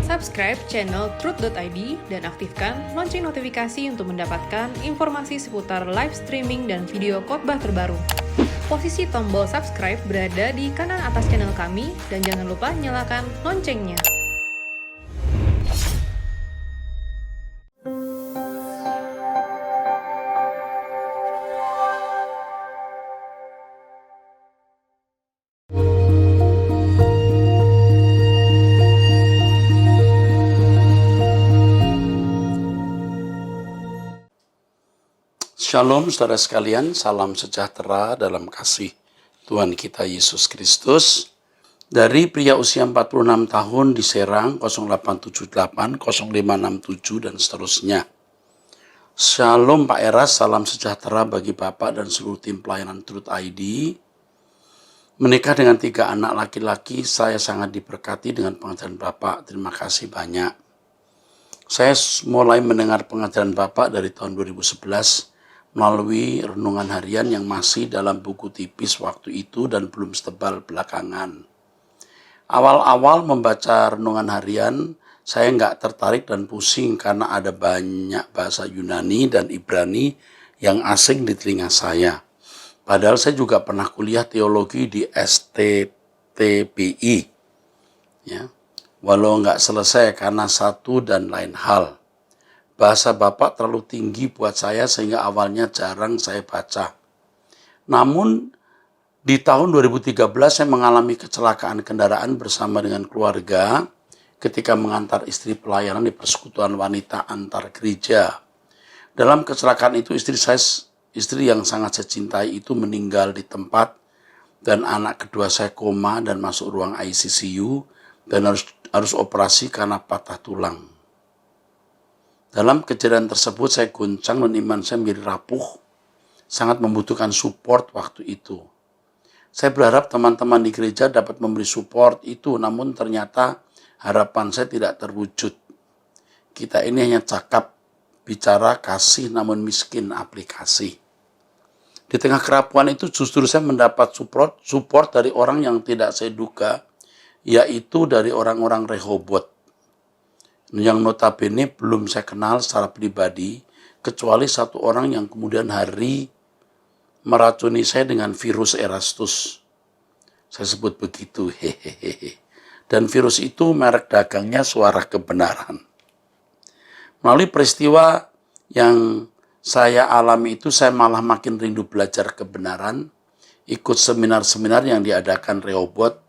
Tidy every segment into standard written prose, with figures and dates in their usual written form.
Subscribe channel Truth.id dan aktifkan lonceng notifikasi untuk mendapatkan informasi seputar live streaming dan video khotbah terbaru. Posisi tombol subscribe berada di kanan atas channel kami dan jangan lupa nyalakan loncengnya. Shalom saudara sekalian, salam sejahtera dalam kasih Tuhan kita Yesus Kristus. Dari pria usia 46 tahun di Serang 0878, 0567 dan seterusnya. Shalom Pak Eras, salam sejahtera bagi Bapak dan seluruh tim pelayanan Truth ID. Menikah dengan 3 anak laki-laki, saya sangat diberkati dengan pengajaran Bapak. Terima kasih banyak. Saya mulai mendengar pengajaran Bapak dari tahun 2011 melalui renungan harian yang masih dalam buku tipis waktu itu dan belum setebal belakangan. Awal-awal membaca renungan harian, saya nggak tertarik dan pusing karena ada banyak bahasa Yunani dan Ibrani yang asing di telinga saya. Padahal saya juga pernah kuliah teologi di STTBI. Ya. Walau nggak selesai karena satu dan lain hal. Bahasa Bapak terlalu tinggi buat saya sehingga awalnya jarang saya baca. Namun di tahun 2013 saya mengalami kecelakaan kendaraan bersama dengan keluarga ketika mengantar istri pelayanan di persekutuan wanita antar gereja. Dalam kecelakaan itu istri yang sangat saya cintai itu meninggal di tempat dan anak kedua saya koma dan masuk ruang ICU dan harus operasi karena patah tulang. Dalam kejadian tersebut saya goncang dan iman saya menjadi rapuh, sangat membutuhkan support waktu itu. Saya berharap teman-teman di gereja dapat memberi support itu, namun ternyata harapan saya tidak terwujud. Kita ini hanya cakap bicara kasih namun miskin aplikasi. Di tengah kerapuan itu justru saya mendapat support dari orang yang tidak saya duga, yaitu dari orang-orang Rehobot. Yang notabene belum saya kenal secara pribadi, kecuali satu orang yang kemudian hari meracuni saya dengan virus Erastus. Saya sebut begitu, hehehe. Dan virus itu merek dagangnya Suara Kebenaran. Melalui peristiwa yang saya alami itu, saya malah makin rindu belajar kebenaran, ikut seminar-seminar yang diadakan Rehobot.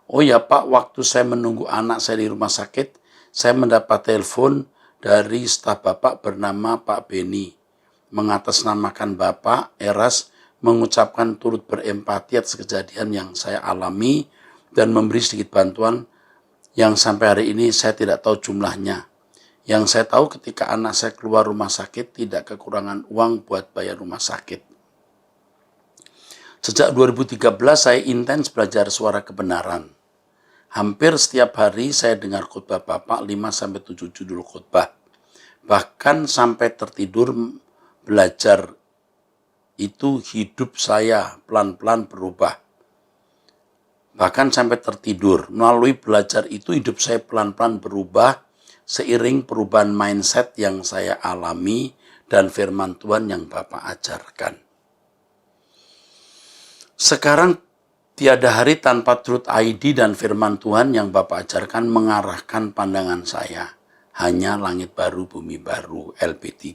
Oh ya Pak, waktu saya menunggu anak saya di rumah sakit, saya mendapat telepon dari staf Bapak bernama Pak Beni, mengatasnamakan Bapak Eras, mengucapkan turut berempati atas kejadian yang saya alami dan memberi sedikit bantuan yang sampai hari ini saya tidak tahu jumlahnya. Yang saya tahu ketika anak saya keluar rumah sakit tidak kekurangan uang buat bayar rumah sakit. Sejak 2013 saya intens belajar suara kebenaran. Hampir setiap hari saya dengar khotbah Bapak 5-7 judul khotbah. Bahkan sampai tertidur belajar itu hidup saya pelan-pelan berubah. Bahkan sampai tertidur. Melalui belajar itu hidup saya pelan-pelan berubah seiring perubahan mindset yang saya alami dan firman Tuhan yang Bapak ajarkan. Sekarang tiada hari tanpa Truth ID dan firman Tuhan yang Bapak ajarkan mengarahkan pandangan saya. Hanya langit baru, bumi baru, LP3.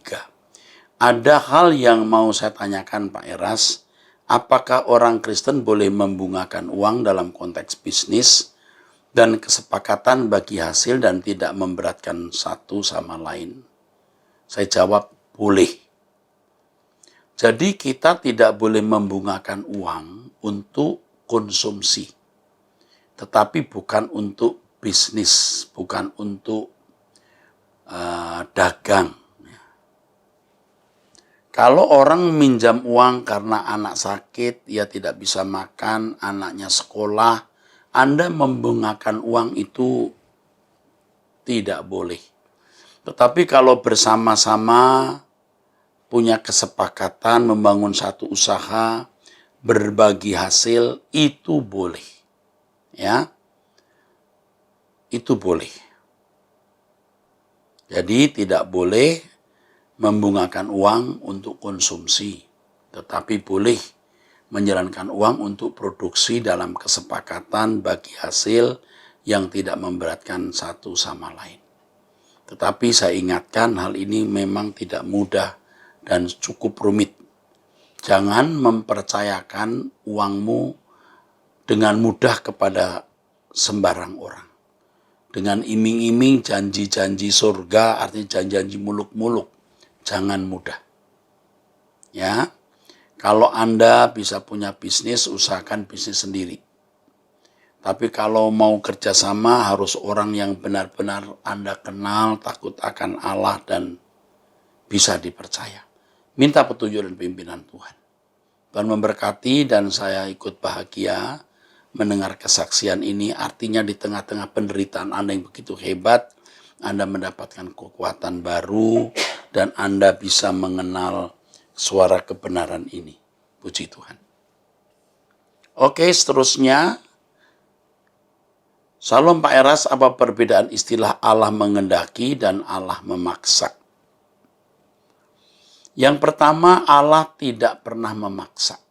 Ada hal yang mau saya tanyakan Pak Eras. Apakah orang Kristen boleh membungakan uang dalam konteks bisnis dan kesepakatan bagi hasil dan tidak memberatkan satu sama lain? Saya jawab, boleh. Jadi kita tidak boleh membungakan uang untuk konsumsi, tetapi bukan untuk bisnis, bukan untuk dagang. Kalau orang minjam uang karena anak sakit, ia tidak bisa makan, anaknya sekolah, Anda membungakan uang itu tidak boleh. Tetapi kalau bersama-sama punya kesepakatan membangun satu usaha, berbagi hasil, itu boleh. Ya. Itu boleh. Jadi tidak boleh membungakan uang untuk konsumsi, tetapi boleh menjalankan uang untuk produksi dalam kesepakatan bagi hasil yang tidak memberatkan satu sama lain. Tetapi saya ingatkan hal ini memang tidak mudah dan cukup rumit. Jangan mempercayakan uangmu dengan mudah kepada sembarang orang. Dengan iming-iming janji-janji surga, artinya janji-janji muluk-muluk. Jangan mudah. Ya, kalau Anda bisa punya bisnis, usahakan bisnis sendiri. Tapi kalau mau kerjasama, harus orang yang benar-benar Anda kenal, takut akan Allah, dan bisa dipercaya. Minta petunjuk dan pimpinan Tuhan. Tuhan memberkati, dan saya ikut bahagia mendengar kesaksian ini. Artinya di tengah-tengah penderitaan Anda yang begitu hebat, Anda mendapatkan kekuatan baru, dan Anda bisa mengenal suara kebenaran ini. Puji Tuhan. Oke, seterusnya. Salam Pak Eras, apa perbedaan istilah Allah mengendaki dan Allah memaksa? Yang pertama, Allah tidak pernah memaksa.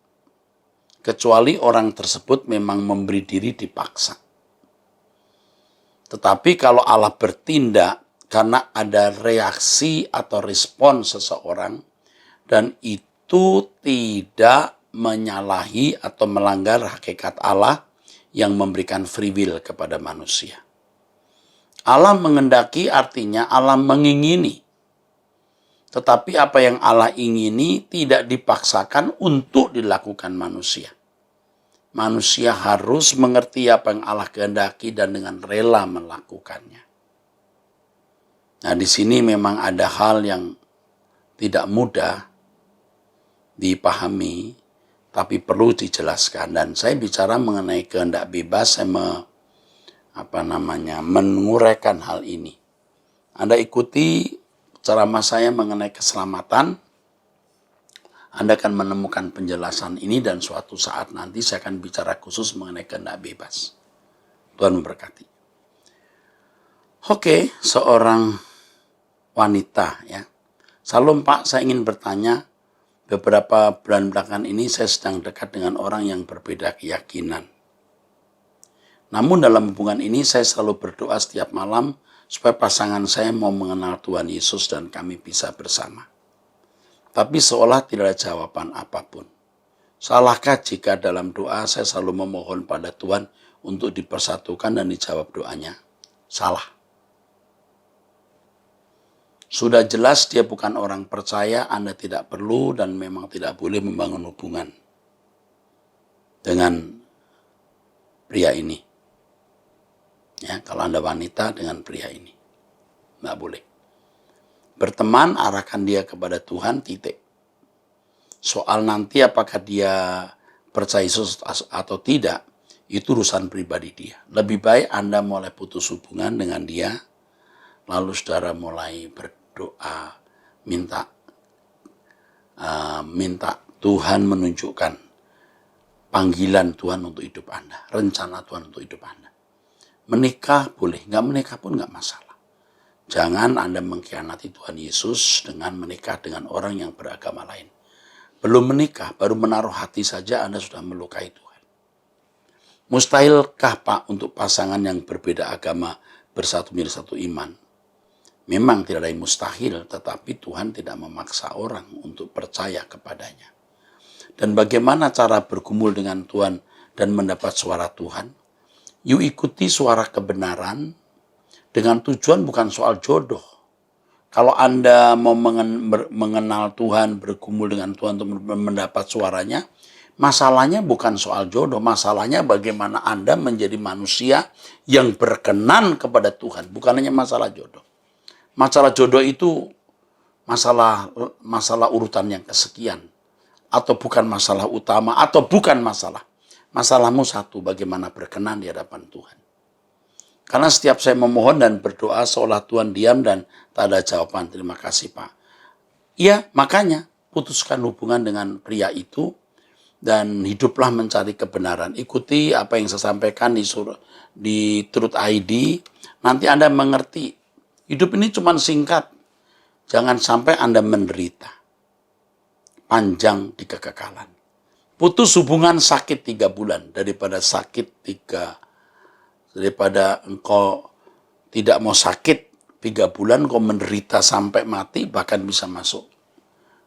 Kecuali orang tersebut memang memberi diri dipaksa. Tetapi kalau Allah bertindak karena ada reaksi atau respon seseorang, dan itu tidak menyalahi atau melanggar hakikat Allah yang memberikan free will kepada manusia. Allah mengendaki artinya Allah mengingini. Tetapi apa yang Allah ingini tidak dipaksakan untuk dilakukan manusia. Manusia harus mengerti apa yang Allah kehendaki dan dengan rela melakukannya. Nah, di sini memang ada hal yang tidak mudah dipahami, tapi perlu dijelaskan. Dan saya bicara mengenai kehendak bebas, saya menguraikan hal ini. Anda ikuti ceramah saya mengenai keselamatan, Anda akan menemukan penjelasan ini, dan suatu saat nanti saya akan bicara khusus mengenai kehendak bebas. Tuhan memberkati. Oke, seorang wanita ya. Salam Pak, saya ingin bertanya, beberapa bulan belakangan ini saya sedang dekat dengan orang yang berbeda keyakinan. Namun dalam hubungan ini saya selalu berdoa setiap malam supaya pasangan saya mau mengenal Tuhan Yesus dan kami bisa bersama. Tapi seolah tidak ada jawaban apapun. Salahkah jika dalam doa saya selalu memohon pada Tuhan untuk dipersatukan dan dijawab doanya? Salah. Sudah jelas dia bukan orang percaya, Anda tidak perlu dan memang tidak boleh membangun hubungan dengan pria ini. Ya, kalau Anda wanita dengan pria ini. Nggak boleh. Berteman, arahkan dia kepada Tuhan, titik. Soal nanti apakah dia percaya Yesus atau tidak, itu urusan pribadi dia. Lebih baik Anda mulai putus hubungan dengan dia, lalu saudara mulai berdoa, minta Tuhan menunjukkan panggilan Tuhan untuk hidup Anda, rencana Tuhan untuk hidup Anda. Menikah boleh, nggak menikah pun nggak masalah. Jangan Anda mengkhianati Tuhan Yesus dengan menikah dengan orang yang beragama lain. Belum menikah, baru menaruh hati saja Anda sudah melukai Tuhan. Mustahilkah Pak untuk pasangan yang berbeda agama bersatu menjadi satu iman? Memang tidak ada yang mustahil, tetapi Tuhan tidak memaksa orang untuk percaya kepadanya. Dan bagaimana cara bergumul dengan Tuhan dan mendapat suara Tuhan? You ikuti suara kebenaran dengan tujuan bukan soal jodoh. Kalau Anda mau mengenal Tuhan, bergumul dengan Tuhan untuk mendapat suaranya, masalahnya bukan soal jodoh. Masalahnya bagaimana Anda menjadi manusia yang berkenan kepada Tuhan. Bukan hanya masalah jodoh. Masalah jodoh itu masalah urutan yang kesekian. Atau bukan masalah utama, atau bukan masalah. Masalahmu satu, bagaimana berkenan di hadapan Tuhan. Karena setiap saya memohon dan berdoa seolah Tuhan diam dan tak ada jawaban. Terima kasih Pak. Iya, makanya putuskan hubungan dengan pria itu dan hiduplah mencari kebenaran. Ikuti apa yang saya sampaikan di Truth ID. Nanti Anda mengerti Hidup ini cuma singkat. Jangan sampai Anda menderita. Panjang di kekekalan. Putus hubungan sakit 3 bulan daripada engkau tidak mau sakit 3 bulan, kau menderita sampai mati, bahkan bisa masuk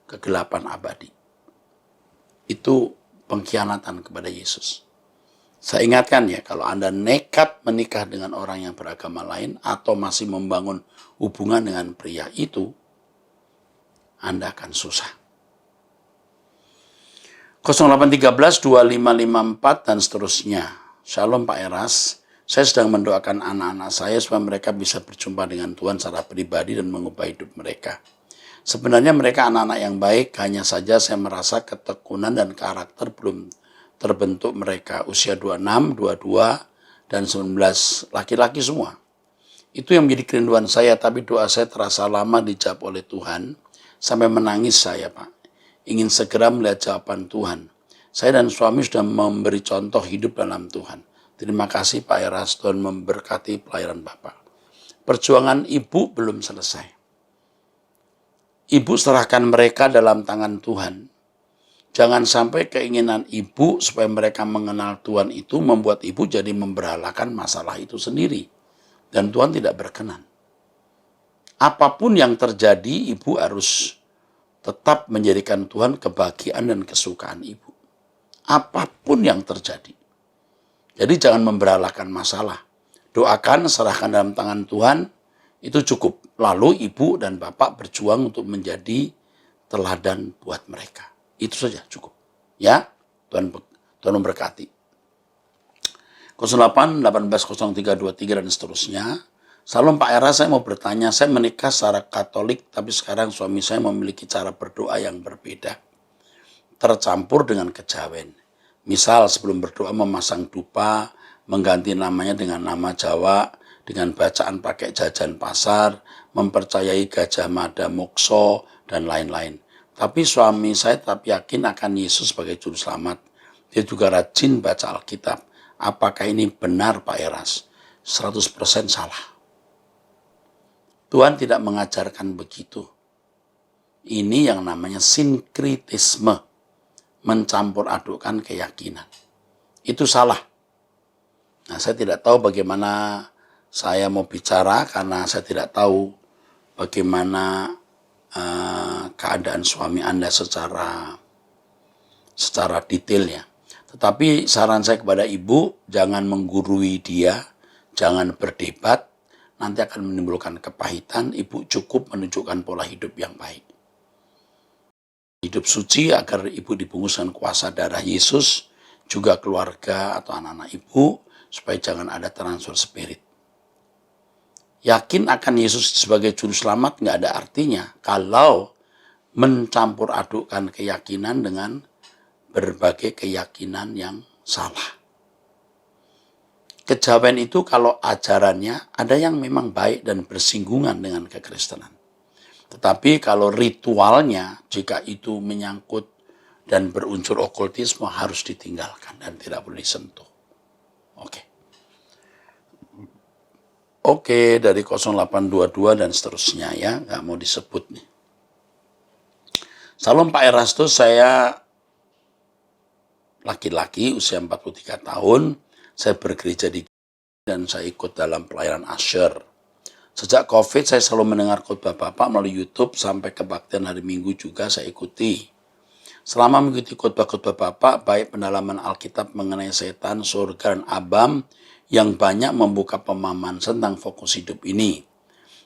kegelapan abadi. Itu pengkhianatan kepada Yesus. Saya ingatkan ya, kalau Anda nekat menikah dengan orang yang beragama lain atau masih membangun hubungan dengan pria itu, Anda akan susah. 0813 2554 dan seterusnya. Shalom Pak Eras, saya sedang mendoakan anak-anak saya supaya mereka bisa berjumpa dengan Tuhan secara pribadi dan mengubah hidup mereka. Sebenarnya mereka anak-anak yang baik, hanya saja saya merasa ketekunan dan karakter belum terbentuk mereka. Usia 26, 22, dan 19, laki-laki semua. Itu yang menjadi kerinduan saya, tapi doa saya terasa lama dijawab oleh Tuhan, sampai menangis saya Pak. Ingin segera melihat jawaban Tuhan. Saya dan suami sudah memberi contoh hidup dalam Tuhan. Terima kasih Pak Eras, Tuhan memberkati pelayanan Bapak. Perjuangan ibu belum selesai. Ibu serahkan mereka dalam tangan Tuhan. Jangan sampai keinginan ibu supaya mereka mengenal Tuhan itu membuat ibu jadi memberhalakan masalah itu sendiri. Dan Tuhan tidak berkenan. Apapun yang terjadi, ibu harus tetap menjadikan Tuhan kebahagiaan dan kesukaan ibu. Apapun yang terjadi. Jadi jangan memberhalakan masalah. Doakan, serahkan dalam tangan Tuhan, itu cukup. Lalu ibu dan bapak berjuang untuk menjadi teladan buat mereka. Itu saja cukup. Ya, Tuhan memberkati. 08 18 03 23 dan seterusnya. Salam Pak Era, saya mau bertanya, saya menikah secara Katolik, tapi sekarang suami saya memiliki cara berdoa yang berbeda. Tercampur dengan kejawen. Misal sebelum berdoa memasang dupa, mengganti namanya dengan nama Jawa, dengan bacaan pakai jajan pasar, mempercayai Gajah Mada Mokso, dan lain-lain. Tapi suami saya tetap yakin akan Yesus sebagai juru selamat. Dia juga rajin baca Alkitab. Apakah ini benar Pak Eras? 100% salah. Tuhan tidak mengajarkan begitu. Ini yang namanya sinkritisme. Mencampur adukkan keyakinan. Itu salah. Nah, saya tidak tahu bagaimana saya mau bicara karena saya tidak tahu bagaimana keadaan suami Anda secara detail ya. Tetapi saran saya kepada ibu, jangan menggurui dia, jangan berdebat, nanti akan menimbulkan kepahitan. Ibu cukup menunjukkan pola hidup yang baik. Hidup suci agar ibu dibungkuskan kuasa darah Yesus, juga keluarga atau anak-anak ibu, supaya jangan ada transfer spirit. Yakin akan Yesus sebagai juru selamat nggak ada artinya kalau mencampur adukkan keyakinan dengan berbagai keyakinan yang salah. Kejawen itu kalau ajarannya ada yang memang baik dan bersinggungan dengan kekristenan. Tetapi kalau ritualnya, jika itu menyangkut dan berunsur okultisme harus ditinggalkan dan tidak boleh disentuh. Oke, dari 0822 dan seterusnya ya, nggak mau disebut nih. Salam Pak Erastus, saya laki-laki usia 43 tahun, saya bergereja di dan saya ikut dalam pelayanan Asher. Sejak COVID saya selalu mendengar khotbah Bapak melalui YouTube sampai kebaktian hari Minggu juga saya ikuti. Selama mengikuti khotbah-khotbah Bapak, baik pendalaman Alkitab mengenai setan, surga, dan abam, yang banyak membuka pemahaman tentang fokus hidup ini,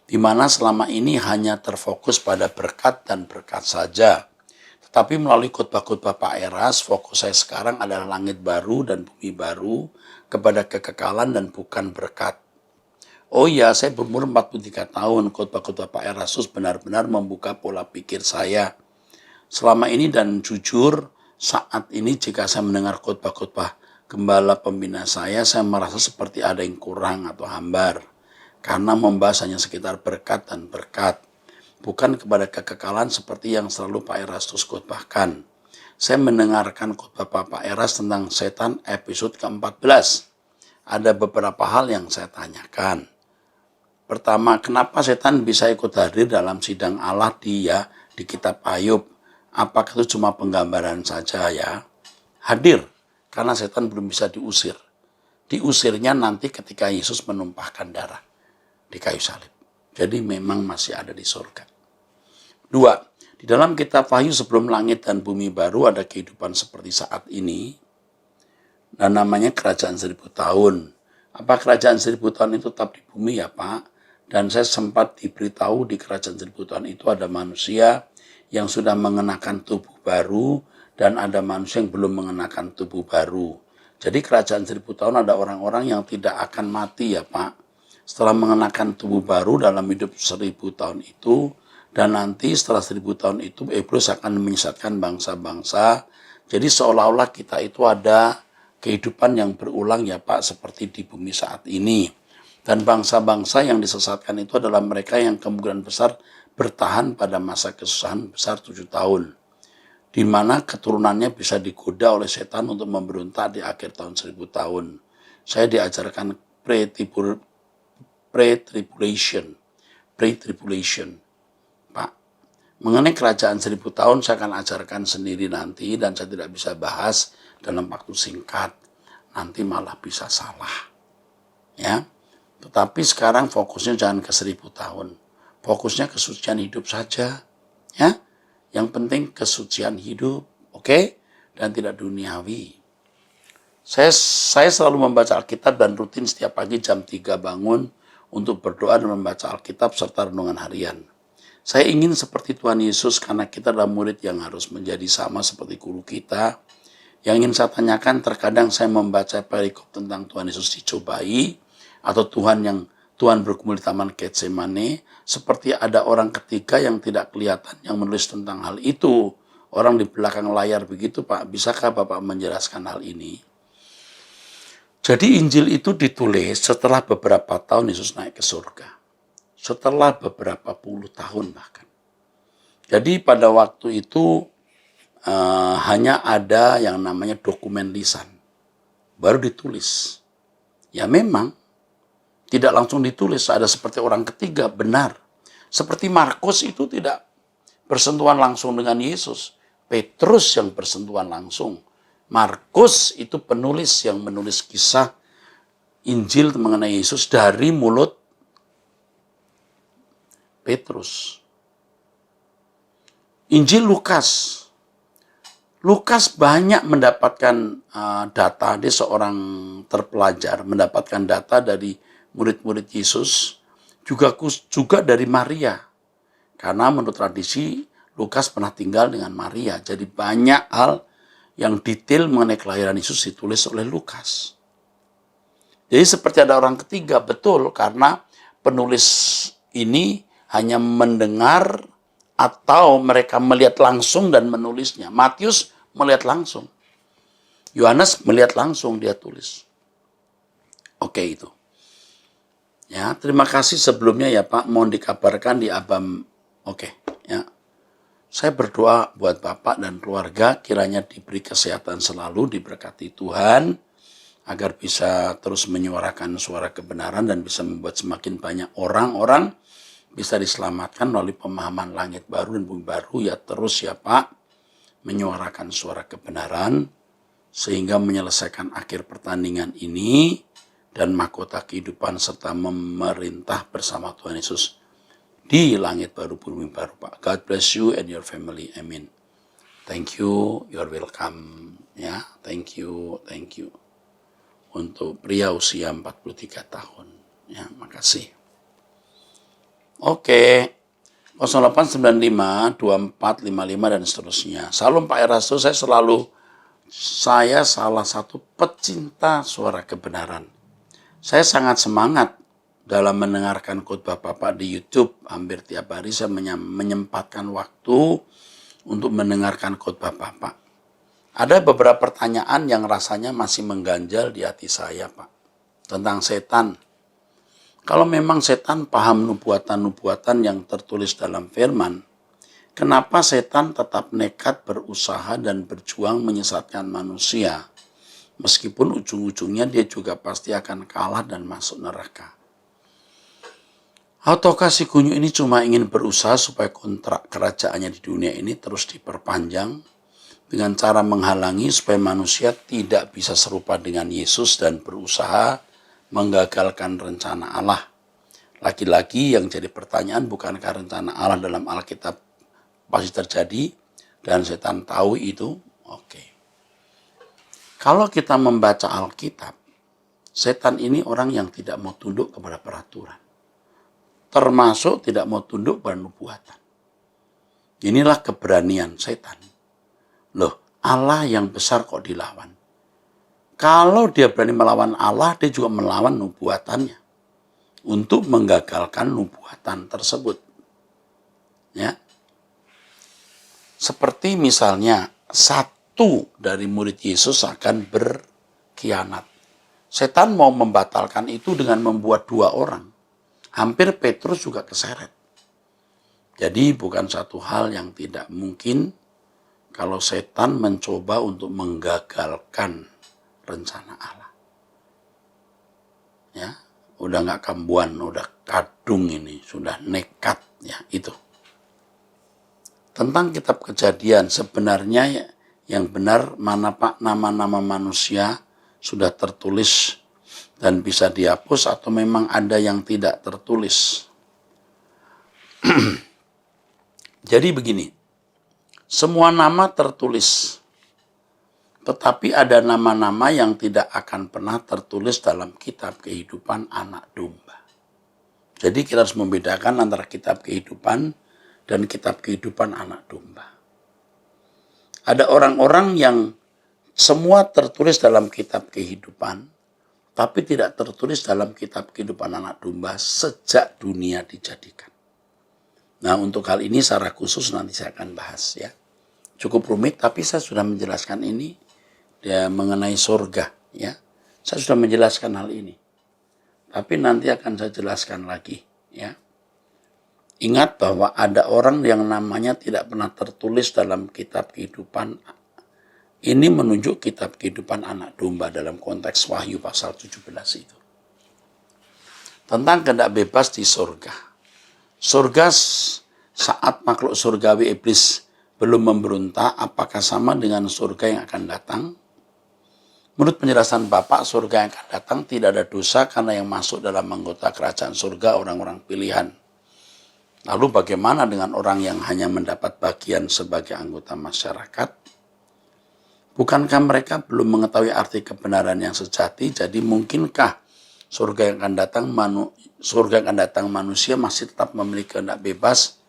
di mana selama ini hanya terfokus pada berkat dan berkat saja. Tetapi melalui khotbah-khotbah Pak Eras, fokus saya sekarang adalah langit baru dan bumi baru, kepada kekekalan dan bukan berkat. Oh iya, saya berumur 43 tahun, khotbah-khotbah Pak Erastus benar-benar membuka pola pikir saya. Selama ini dan jujur, saat ini jika saya mendengar khotbah-khotbah gembala pembina saya merasa seperti ada yang kurang atau hambar. Karena membahas hanya sekitar berkat dan berkat. Bukan kepada kekekalan seperti yang selalu Pak Erastus khotbahkan. Saya mendengarkan khotbah Pak Eras tentang setan episode ke-14. Ada beberapa hal yang saya tanyakan. Pertama, kenapa setan bisa ikut hadir dalam sidang Allah di kitab Ayub? Apakah itu cuma penggambaran saja ya? Hadir, karena setan belum bisa diusir. Diusirnya nanti ketika Yesus menumpahkan darah di kayu salib. Jadi memang masih ada di surga. 2. Di dalam kitab Wahyu sebelum langit dan bumi baru ada kehidupan seperti saat ini. Dan namanya kerajaan 1000 tahun. Apa kerajaan 1000 tahun itu tetap di bumi ya Pak? Dan saya sempat diberitahu di kerajaan 1000 tahun itu ada manusia yang sudah mengenakan tubuh baru dan ada manusia yang belum mengenakan tubuh baru. Jadi kerajaan 1000 tahun ada orang-orang yang tidak akan mati ya Pak. Setelah mengenakan tubuh baru dalam hidup 1000 tahun itu, dan nanti setelah 1000 tahun itu iblis akan menyesatkan bangsa-bangsa. Jadi seolah-olah kita itu ada kehidupan yang berulang ya Pak, seperti di bumi saat ini. Dan bangsa-bangsa yang disesatkan itu adalah mereka yang kemungkinan besar bertahan pada masa kesusahan besar 7 tahun. Di mana keturunannya bisa digoda oleh setan untuk memberontak di akhir tahun 1000 tahun. Saya diajarkan pre-tribulation. Pak, mengenai kerajaan 1000 tahun saya akan ajarkan sendiri nanti dan saya tidak bisa bahas dalam waktu singkat. Nanti malah bisa salah. Ya. Tetapi sekarang fokusnya jangan ke 1000 tahun. Fokusnya kesucian hidup saja. Ya. Yang penting kesucian hidup, oke? Dan tidak duniawi. Saya selalu membaca Alkitab dan rutin setiap pagi jam 3 bangun untuk berdoa dan membaca Alkitab serta renungan harian. Saya ingin seperti Tuhan Yesus karena kita adalah murid yang harus menjadi sama seperti guru kita. Yang ingin saya tanyakan, terkadang saya membaca perikop tentang Tuhan Yesus dicobai atau Tuhan bergumul di Taman Getsemane, seperti ada orang ketiga yang tidak kelihatan yang menulis tentang hal itu. Orang di belakang layar begitu Pak, bisakah Bapak menjelaskan hal ini? Jadi Injil itu ditulis setelah beberapa tahun Yesus naik ke surga. Setelah beberapa puluh tahun bahkan. Jadi pada waktu itu hanya ada yang namanya dokumen lisan. Baru ditulis. Ya memang tidak langsung ditulis, ada seperti orang ketiga, benar. Seperti Markus itu tidak bersentuhan langsung dengan Yesus. Petrus yang bersentuhan langsung. Markus itu penulis yang menulis kisah Injil mengenai Yesus dari mulut Petrus. Injil Lukas. Lukas banyak mendapatkan data, dia seorang terpelajar, mendapatkan data dari murid-murid Yesus, juga dari Maria. Karena menurut tradisi, Lukas pernah tinggal dengan Maria. Jadi banyak hal yang detail mengenai kelahiran Yesus ditulis oleh Lukas. Jadi seperti ada orang ketiga, betul, karena penulis ini hanya mendengar atau mereka melihat langsung dan menulisnya. Matius melihat langsung. Yohanes melihat langsung, dia tulis. Oke, itu. Ya, terima kasih sebelumnya ya Pak, mohon dikabarkan di Abam. Oke, ya. Saya berdoa buat Bapak dan keluarga, kiranya diberi kesehatan selalu, diberkati Tuhan, agar bisa terus menyuarakan suara kebenaran dan bisa membuat semakin banyak orang-orang bisa diselamatkan melalui pemahaman langit baru dan bumi baru. Ya terus ya Pak, menyuarakan suara kebenaran, sehingga menyelesaikan akhir pertandingan ini, dan mahkota kehidupan serta memerintah bersama Tuhan Yesus di langit baru bumi baru Pak. God bless you and your family. Amin. Thank you, you're welcome. Ya, thank you. Untuk pria usia 43 tahun. Ya, makasih. Oke. 0895 2455 dan seterusnya. Salam Pak Erasto, saya salah satu pecinta suara kebenaran. Saya sangat semangat dalam mendengarkan khotbah Bapak di YouTube. Hampir tiap hari saya menyempatkan waktu untuk mendengarkan khotbah Bapak. Ada beberapa pertanyaan yang rasanya masih mengganjal di hati saya, Pak. Tentang setan. Kalau memang setan paham nubuatan-nubuatan yang tertulis dalam firman, kenapa setan tetap nekat berusaha dan berjuang menyesatkan manusia? Meskipun ujung-ujungnya dia juga pasti akan kalah dan masuk neraka. Ataukah si kunyuk ini cuma ingin berusaha supaya kontrak kerajaannya di dunia ini terus diperpanjang dengan cara menghalangi supaya manusia tidak bisa serupa dengan Yesus dan berusaha menggagalkan rencana Allah. Lagi-lagi yang jadi pertanyaan, bukankah rencana Allah dalam Alkitab pasti terjadi dan setan tahu itu? Oke. Kalau kita membaca Alkitab, setan ini orang yang tidak mau tunduk kepada peraturan. Termasuk tidak mau tunduk pada nubuatan. Inilah keberanian setan. Loh, Allah yang besar kok dilawan. Kalau dia berani melawan Allah, dia juga melawan nubuatannya. Untuk menggagalkan nubuatan tersebut. Ya. Seperti misalnya, satu dari murid Yesus akan berkhianat. Setan mau membatalkan itu dengan membuat dua orang. Hampir Petrus juga keseret. Jadi bukan satu hal yang tidak mungkin kalau setan mencoba untuk menggagalkan rencana Allah. Ya, udah nggak kambuan, udah kadung ini, sudah nekat, ya itu. Tentang kitab Kejadian, sebenarnya yang benar mana Pak nama-nama manusia sudah tertulis dan bisa dihapus atau memang ada yang tidak tertulis. Jadi begini, semua nama tertulis, tetapi ada nama-nama yang tidak akan pernah tertulis dalam kitab kehidupan anak domba. Jadi kita harus membedakan antara kitab kehidupan dan kitab kehidupan anak domba. Ada orang-orang yang semua tertulis dalam kitab kehidupan, tapi tidak tertulis dalam kitab kehidupan anak domba sejak dunia dijadikan. Nah, untuk hal ini secara khusus nanti saya akan bahas ya. Cukup rumit, tapi saya sudah menjelaskan ini mengenai surga ya. Saya sudah menjelaskan hal ini. Tapi nanti akan saya jelaskan lagi ya. Ingat bahwa ada orang yang namanya tidak pernah tertulis dalam kitab kehidupan. Ini menunjuk kitab kehidupan anak domba dalam konteks Wahyu pasal 17 itu. Tentang kehendak bebas di surga. Surga saat makhluk surgawi iblis belum memberontak, apakah sama dengan surga yang akan datang? Menurut penjelasan Bapak, surga yang akan datang tidak ada dosa karena yang masuk dalam anggota kerajaan surga orang-orang pilihan. Lalu bagaimana dengan orang yang hanya mendapat bagian sebagai anggota masyarakat? Bukankah mereka belum mengetahui arti kebenaran yang sejati? Jadi mungkinkah surga yang akan datang manusia masih tetap memiliki kehendak bebas?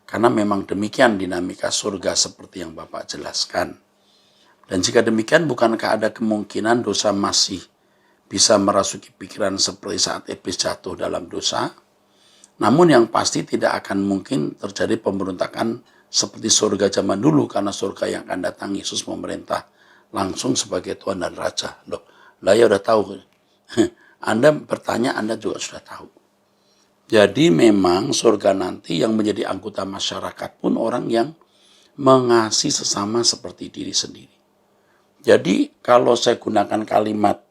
Karena memang demikian dinamika surga seperti yang Bapak jelaskan. Dan jika demikian, bukankah ada kemungkinan dosa masih bisa merasuki pikiran seperti saat iblis jatuh dalam dosa? Namun yang pasti tidak akan mungkin terjadi pemberontakan seperti surga zaman dulu, karena surga yang akan datang Yesus memerintah langsung sebagai Tuhan dan Raja. Loh, lah ya udah tahu. Anda bertanya, Anda juga sudah tahu. Jadi memang surga nanti yang menjadi anggota masyarakat pun orang yang mengasihi sesama seperti diri sendiri. Jadi kalau saya gunakan kalimat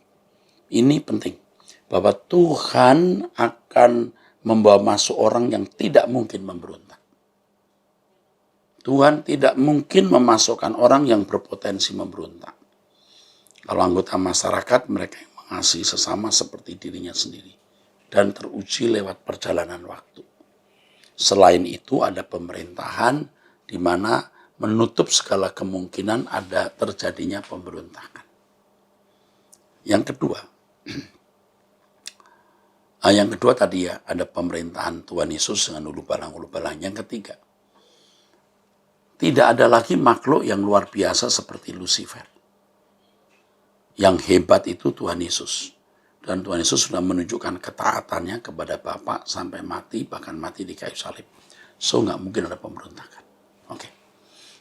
ini penting. Bahwa Tuhan akan membawa masuk orang yang tidak mungkin memberontak. Tuhan tidak mungkin memasukkan orang yang berpotensi memberontak. Kalau anggota masyarakat, mereka yang mengasihi sesama seperti dirinya sendiri. Dan teruji lewat perjalanan waktu. Selain itu ada pemerintahan di mana menutup segala kemungkinan ada terjadinya pemberontakan. Yang kedua tadi ya, ada pemerintahan Tuhan Yesus dengan ulu balang. Yang ketiga, tidak ada lagi makhluk yang luar biasa seperti Lucifer. Yang hebat itu Tuhan Yesus. Dan Tuhan Yesus sudah menunjukkan ketaatannya kepada Bapa sampai mati, bahkan mati di kayu salib. So, nggak mungkin ada pemberontakan. Oke.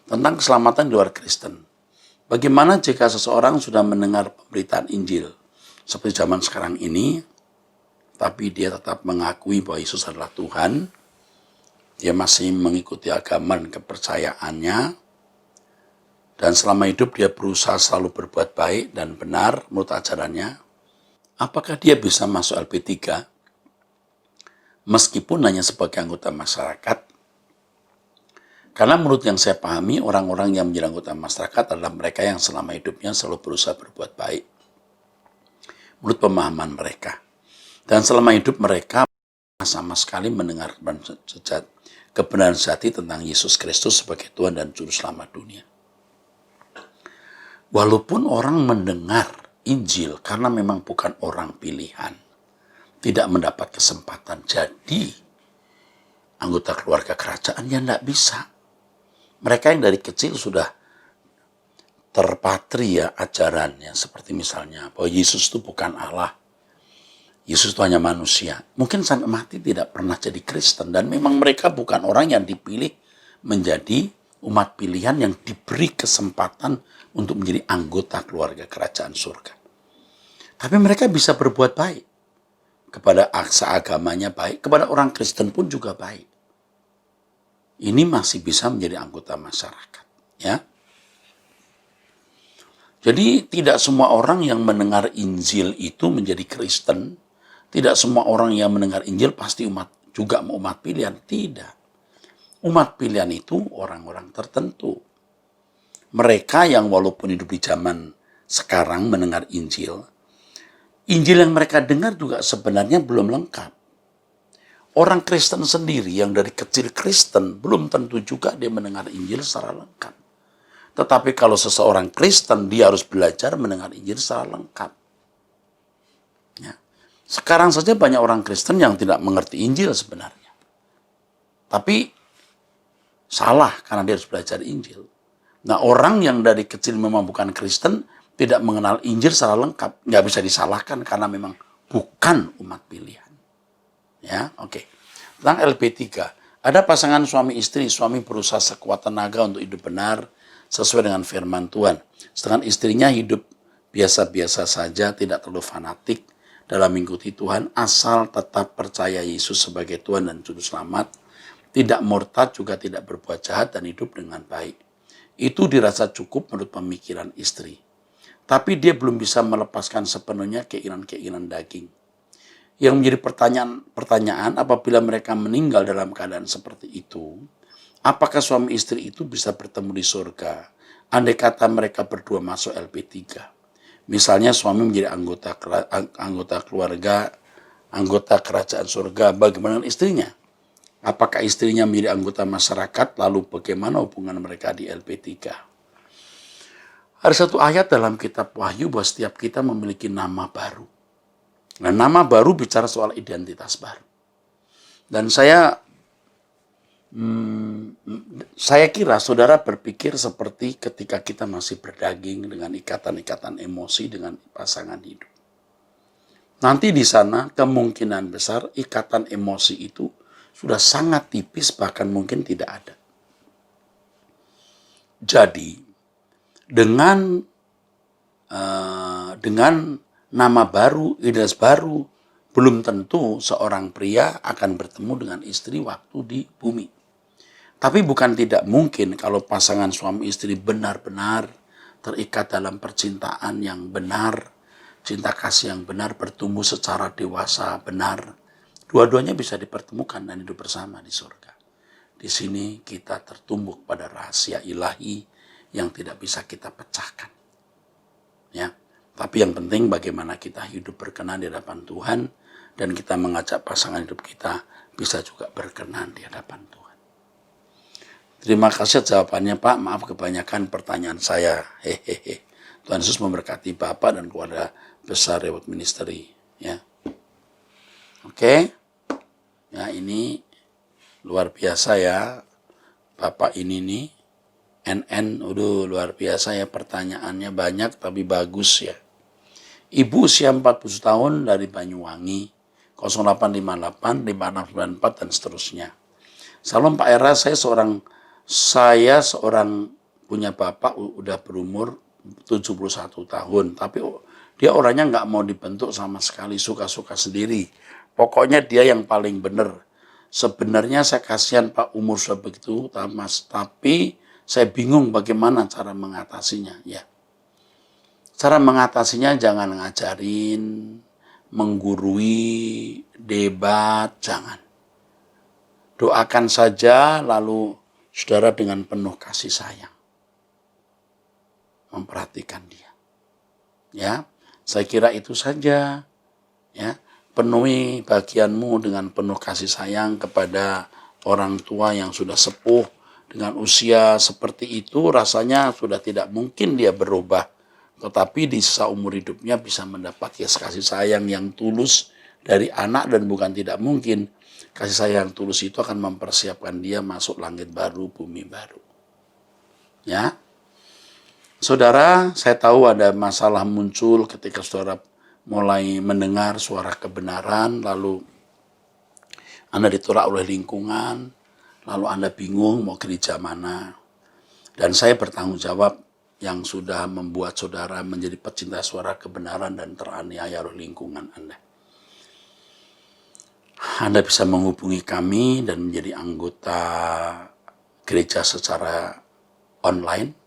Tentang keselamatan di luar Kristen. Bagaimana jika seseorang sudah mendengar pemberitaan Injil seperti zaman sekarang ini, tapi dia tetap mengakui bahwa Yesus adalah Tuhan, dia masih mengikuti agama dan kepercayaannya, dan selama hidup dia berusaha selalu berbuat baik dan benar menurut ajarannya, apakah dia bisa masuk LP3? meskipun hanya sebagai anggota masyarakat. Karena menurut yang saya pahami, orang-orang yang menjadi anggota masyarakat adalah mereka yang selama hidupnya selalu berusaha berbuat baik. Menurut pemahaman mereka. Dan selama hidup mereka sama sekali mendengar kebenaran sejati tentang Yesus Kristus sebagai Tuhan dan Juru Selamat dunia. Walaupun orang mendengar Injil karena memang bukan orang pilihan, tidak mendapat kesempatan jadi anggota keluarga kerajaan, ya tidak bisa. Mereka yang dari kecil sudah terpatri ya ajarannya, seperti misalnya bahwa Yesus itu bukan Allah, Yesus itu hanya manusia. Mungkin sampai mati tidak pernah jadi Kristen, dan memang mereka bukan orang yang dipilih menjadi umat pilihan yang diberi kesempatan untuk menjadi anggota keluarga kerajaan surga. Tapi mereka bisa berbuat baik kepada aksa agamanya, baik kepada orang Kristen pun juga baik. Ini masih bisa menjadi anggota masyarakat, ya. Jadi tidak semua orang yang mendengar Injil itu menjadi Kristen. Tidak semua orang yang mendengar Injil pasti juga umat pilihan. Tidak. Umat pilihan itu orang-orang tertentu. Mereka yang walaupun hidup di zaman sekarang mendengar Injil, Injil yang mereka dengar juga sebenarnya belum lengkap. Orang Kristen sendiri yang dari kecil Kristen belum tentu juga dia mendengar Injil secara lengkap. Tetapi kalau seseorang Kristen, dia harus belajar mendengar Injil secara lengkap. Ya. Sekarang saja banyak orang Kristen yang tidak mengerti Injil sebenarnya. Tapi salah karena dia harus belajar Injil. Nah, orang yang dari kecil memang bukan Kristen, tidak mengenal Injil secara lengkap, nggak bisa disalahkan karena memang bukan umat pilihan. Ya, oke. Tentang LP3, ada pasangan suami istri, suami berusaha sekuat tenaga untuk hidup benar sesuai dengan firman Tuhan. Sedangkan istrinya hidup biasa-biasa saja, tidak terlalu fanatik dalam mengikuti Tuhan, asal tetap percaya Yesus sebagai Tuhan dan Juru Selamat, tidak murtad juga tidak berbuat jahat dan hidup dengan baik. Itu dirasa cukup menurut pemikiran istri. Tapi dia belum bisa melepaskan sepenuhnya keinginan-keinginan daging. Yang menjadi pertanyaan apabila mereka meninggal dalam keadaan seperti itu, apakah suami istri itu bisa bertemu di surga? Andai kata mereka berdua masuk LP3. Misalnya suami menjadi anggota keluarga, anggota kerajaan surga, bagaimana istrinya? Apakah istrinya menjadi anggota masyarakat, lalu bagaimana hubungan mereka di LP3? Ada satu ayat dalam kitab Wahyu bahwa setiap kita memiliki nama baru. Nah, nama baru bicara soal identitas baru. Dan saya kira saudara berpikir seperti ketika kita masih berdaging dengan ikatan-ikatan emosi dengan pasangan hidup. Nanti di sana kemungkinan besar ikatan emosi itu sudah sangat tipis, bahkan mungkin tidak ada. Jadi dengan nama baru, identitas baru, belum tentu seorang pria akan bertemu dengan istri waktu di bumi. Tapi bukan tidak mungkin kalau pasangan suami istri benar-benar terikat dalam percintaan yang benar, cinta kasih yang benar, bertumbuh secara dewasa benar. Dua-duanya bisa dipertemukan dan hidup bersama di surga. Di sini kita tertumbuh pada rahasia ilahi yang tidak bisa kita pecahkan. Ya. Tapi yang penting bagaimana kita hidup berkenan di hadapan Tuhan, dan kita mengajak pasangan hidup kita bisa juga berkenan di hadapan Tuhan. Terima kasih jawabannya Pak, maaf kebanyakan pertanyaan saya. Hehehe. Tuhan Yesus memberkati Bapak dan keluarga besar Reward Ministry. Ya. Oke. Ya, ini luar biasa ya. Bapak ini nih, NN, luar biasa ya, pertanyaannya banyak tapi bagus ya. Ibu usia 40 tahun dari Banyuwangi, 0858, 5694 dan seterusnya. Salam Pak Era, saya seorang punya bapak udah berumur 71 tahun, tapi dia orangnya nggak mau dibentuk sama sekali, suka-suka sendiri. Pokoknya dia yang paling benar. Sebenarnya saya kasihan Pak umur sebegitu, tapi saya bingung bagaimana cara mengatasinya. Ya. Cara mengatasinya jangan ngajarin, menggurui, debat, jangan. Doakan saja lalu saudara dengan penuh kasih sayang memperhatikan dia. Ya, saya kira itu saja. Ya, penuhi bagianmu dengan penuh kasih sayang kepada orang tua yang sudah sepuh. Dengan usia seperti itu rasanya sudah tidak mungkin dia berubah. Tetapi di sisa umur hidupnya bisa mendapat kasih sayang yang tulus dari anak, dan bukan tidak mungkin. Kasih sayang tulus itu akan mempersiapkan dia masuk langit baru, bumi baru. Ya, saudara, saya tahu ada masalah muncul ketika saudara mulai mendengar suara kebenaran, lalu Anda ditolak oleh lingkungan, lalu Anda bingung mau gereja mana. Dan saya bertanggung jawab yang sudah membuat saudara menjadi pecinta suara kebenaran dan teraniaya oleh lingkungan Anda. Anda bisa menghubungi kami dan menjadi anggota gereja secara online.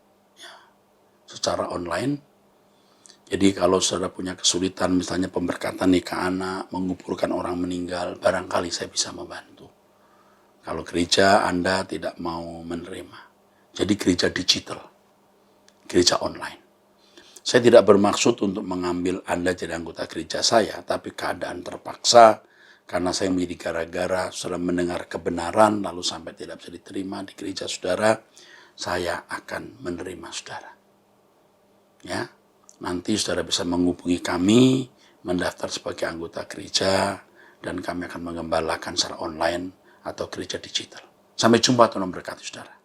Jadi kalau saudara punya kesulitan, misalnya pemberkatan nikah anak, menguburkan orang meninggal, barangkali saya bisa membantu. Kalau gereja Anda tidak mau menerima. Jadi gereja digital, gereja online. Saya tidak bermaksud untuk mengambil Anda jadi anggota gereja saya, tapi keadaan terpaksa, karena saya menjadi gara-gara saudara mendengar kebenaran, lalu sampai tidak bisa diterima di gereja saudara, saya akan menerima saudara. Ya, nanti saudara bisa menghubungi kami, mendaftar sebagai anggota gereja, dan kami akan mengembalakan secara online atau gereja digital. Sampai jumpa, Tuhan memberkati saudara.